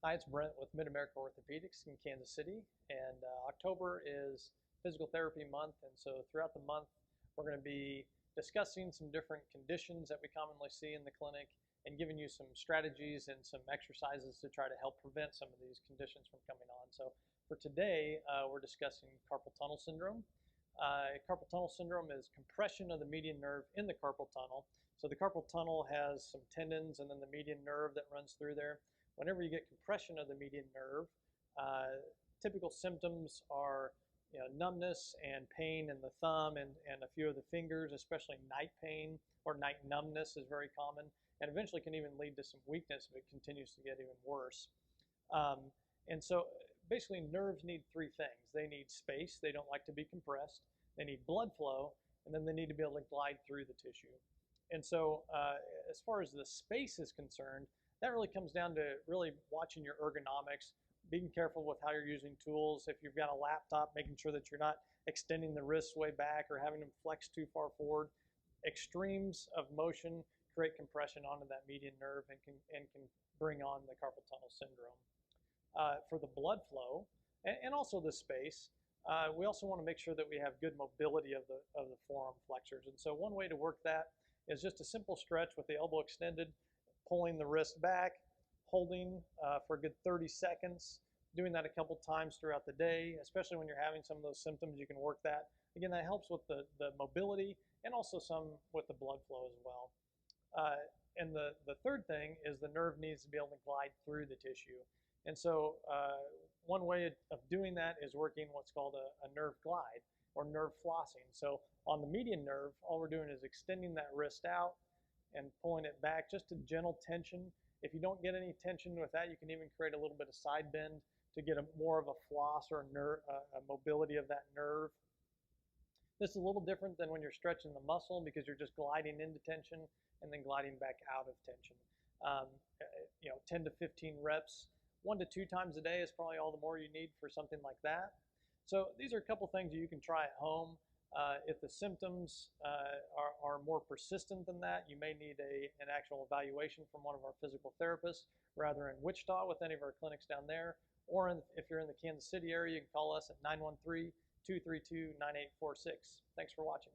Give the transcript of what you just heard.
Hi, it's Brent with Mid-America Orthopedics in Kansas City, and October is physical therapy month, and so throughout the month we're going to be discussing some different conditions that we commonly see in the clinic and giving you some strategies and some exercises to try to help prevent some of these conditions from coming on. So for today, we're discussing carpal tunnel syndrome. Carpal tunnel syndrome is compression of the median nerve in the carpal tunnel. So the carpal tunnel has some tendons and then the median nerve that runs through there. Whenever you get compression of the median nerve, typical symptoms are numbness and pain in the thumb and a few of the fingers, especially night pain or night numbness is very common, and eventually can even lead to some weakness if it continues to get even worse. And so basically nerves need three things. They need space, they don't like to be compressed, they need blood flow, and then they need to be able to glide through the tissue. And so as far as the space is concerned, that really comes down to really watching your ergonomics, being careful with how you're using tools. If you've got a laptop, making sure that you're not extending the wrists way back or having them flex too far forward. Extremes of motion create compression onto that median nerve and can bring on the carpal tunnel syndrome. For the blood flow and also the space, we also want to make sure that we have good mobility of the forearm flexors. And so one way to work that is just a simple stretch with the elbow extended, pulling the wrist back, holding for a good 30 seconds, doing that a couple times throughout the day, especially when you're having some of those symptoms, you can work that. Again, that helps with the mobility and also some with the blood flow as well. And the third thing is the nerve needs to be able to glide through the tissue. And so one way of doing that is working what's called a nerve glide or nerve flossing. So on the median nerve, all we're doing is extending that wrist out and pulling it back, just a gentle tension. If you don't get any tension with that, you can even create a little bit of side bend to get more of a floss or a mobility of that nerve. This is a little different than when you're stretching the muscle because you're just gliding into tension and then gliding back out of tension. 10 to 15 reps, 1 to 2 times a day is probably all the more you need for something like that. So these are a couple things you can try at home. If the symptoms are more persistent than that, you may need an actual evaluation from one of our physical therapists, rather in Wichita with any of our clinics down there, or if you're in the Kansas City area, you can call us at 913-232-9846. Thanks for watching.